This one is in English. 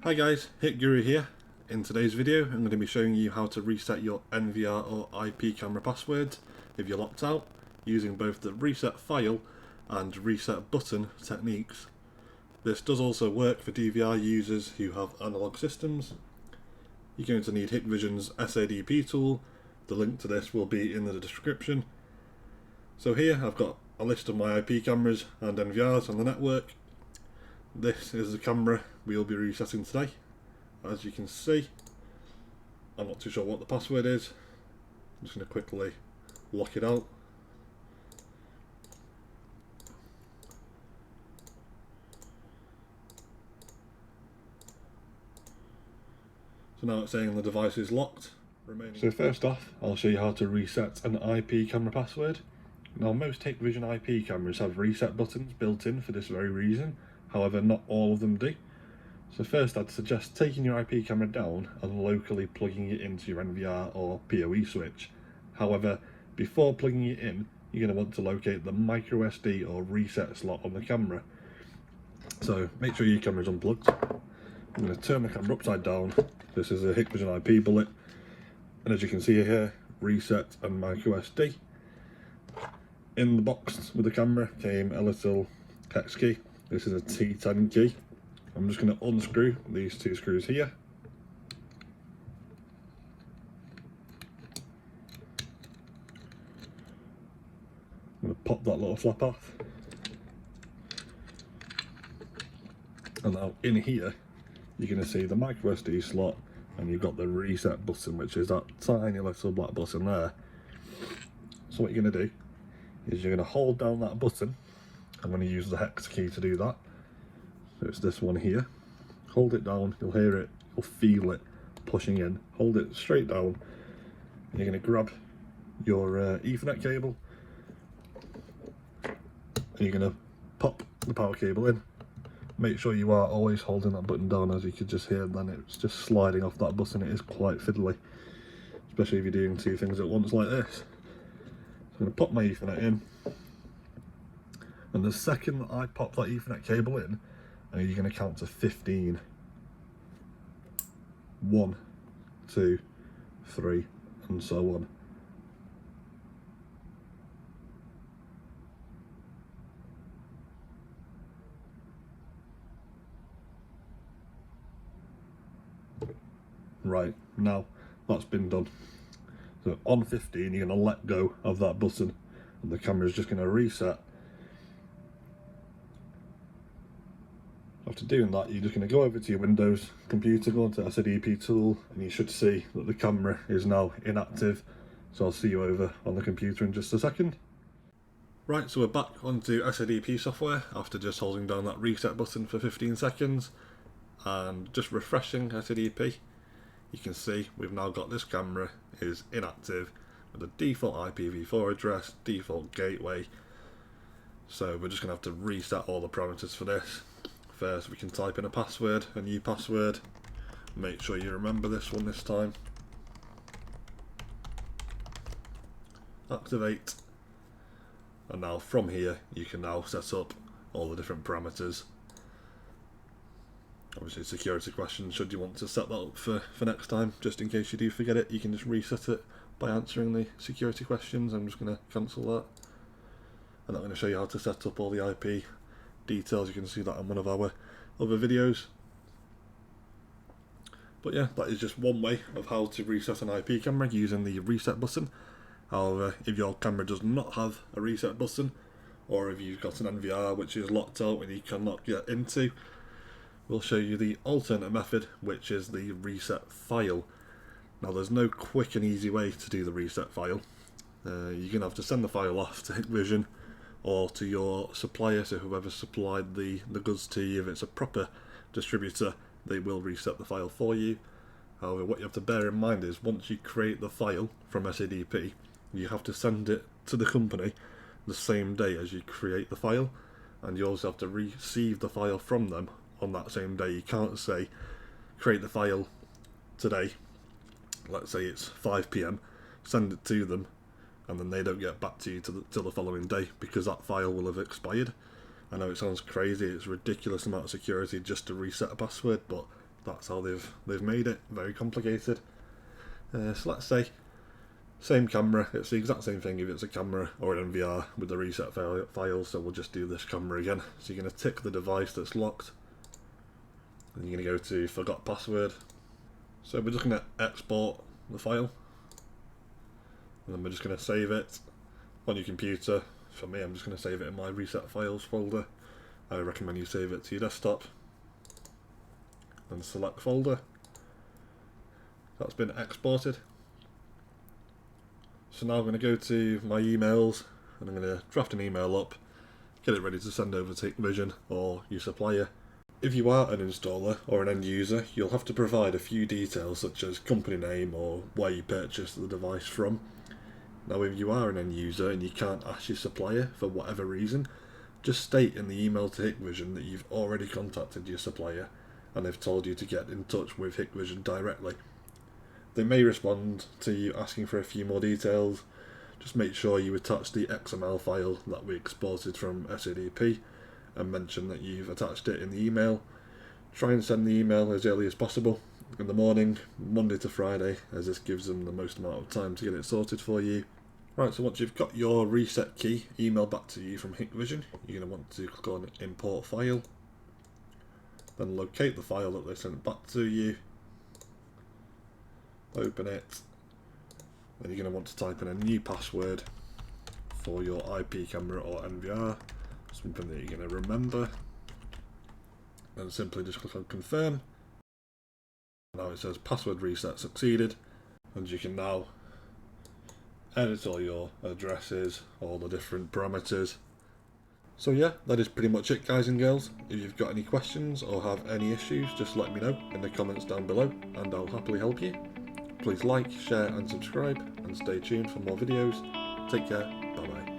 Hi guys, HikGuru here. In today's video I'm going to be showing you how to reset your NVR or IP camera passwords if you're locked out using both the reset file and reset button techniques. This does also work for DVR users who have analog systems. You're going to need HikVision's SADP tool. The link to this will be in the description. So here I've got a list of my IP cameras and NVRs on the network. This is the camera we'll be resetting today. As you can see, I'm not too sure what the password is. I'm just going to quickly lock it out. So now it's saying the device is locked. So first off, I'll show you how to reset an IP camera password. Now most HikVision IP cameras have reset buttons built in for this very reason. However, not all of them do. So first I'd suggest taking your IP camera down and locally plugging it into your NVR or PoE switch. However, before plugging it in, you're going to want to locate the micro SD or reset slot on the camera. So make sure your camera is unplugged. I'm going to turn the camera upside down. This is a HikVision IP bullet. And as you can see here, reset and micro SD. In the box with the camera came a little hex key. This is a T10 key. I'm just going to unscrew these two screws here. I'm going to pop that little flap off. And now in here, you're going to see the micro SD slot, and you've got the reset button, which is that tiny little black button there. So what you're going to do is you're going to hold down that button. I'm going to use the hex key to do that. So it's this one here. Hold it down, you'll hear it, you'll feel it pushing in. Hold it straight down. And you're going to grab your Ethernet cable. And you're going to pop the power cable in. Make sure you are always holding that button down, as you could just hear, then it's just sliding off that button. It is quite fiddly, especially if you're doing two things at once like this. So I'm going to pop my Ethernet in. And the second that I pop that Ethernet cable in, you're going to count to 15. 1, 2, 3, and so on. Right, now that's been done. So on 15, you're going to let go of that button, and the camera is just going to reset. After doing that, you're just going to go over to your Windows computer, go into SADP tool, and you should see that the camera is now inactive. So I'll see you over on the computer in just a second. Right, so we're back onto SADP software after just holding down that reset button for 15 seconds and just refreshing SADP. You can see we've now got this camera is inactive with a default IPv4 address, default gateway. So we're just going to have to reset all the parameters for this. First, we can type in a password, a new password. Make sure you remember this one this time. Activate. And now from here, you can now set up all the different parameters. Obviously, security questions, should you want to set that up for next time, just in case you do forget it, you can just reset it by answering the security questions. I'm just going to cancel that. And I'm going to show you how to set up all the IP details. You can see that on one of our other videos. But yeah, that is just one way of how to reset an IP camera using the reset button. However, if your camera does not have a reset button, or if you've got an NVR which is locked out and you cannot get into, we'll show you the alternate method, which is the reset file. Now there's no quick and easy way to do the reset file. You're going to have to send the file off to HikVision or to your supplier, so whoever supplied the goods to you. If it's a proper distributor, they will reset the file for you. However, what you have to bear in mind is once you create the file from SADP, you have to send it to the company the same day as you create the file, and you also have to receive the file from them on that same day. You can't say create the file today, let's say it's 5 PM, send it to them, and then they don't get back to you till the following day, because that file will have expired. I know it sounds crazy, it's a ridiculous amount of security just to reset a password, but that's how they've made it. Very complicated. So let's say same camera, it's the exact same thing if it's a camera or an NVR with the reset files, so we'll just do this camera again. So you're going to tick the device that's locked, and you're going to go to forgot password. So we're just going to export the file, and then we're just going to save it on your computer. For me, I'm just going to save it in my reset files folder. I recommend you save it to your desktop, and select folder. That's been exported. So now I'm going to go to my emails, and I'm going to draft an email up, get it ready to send over to HikVision or your supplier. If you are an installer or an end user, you'll have to provide a few details such as company name or where you purchased the device from. Now if you are an end user and you can't ask your supplier for whatever reason, just state in the email to HikVision that you've already contacted your supplier and they've told you to get in touch with HikVision directly. They may respond to you asking for a few more details. Just make sure you attach the XML file that we exported from SADP and mention that you've attached it in the email. Try and send the email as early as possible in the morning, Monday to Friday, as this gives them the most amount of time to get it sorted for you. Right, so once you've got your reset key emailed back to you from HikVision, you're going to want to click on Import File, then locate the file that they sent back to you. Open it, then you're going to want to type in a new password for your IP camera or NVR, something that you're going to remember, and simply just click on confirm. Now it says password reset succeeded, and you can now edit all your addresses, all the different parameters. So yeah, that is pretty much it, guys and girls. If you've got any questions or have any issues, just let me know in the comments down below and I'll happily help you. Please like, share and subscribe, and stay tuned for more videos. Take care, bye bye.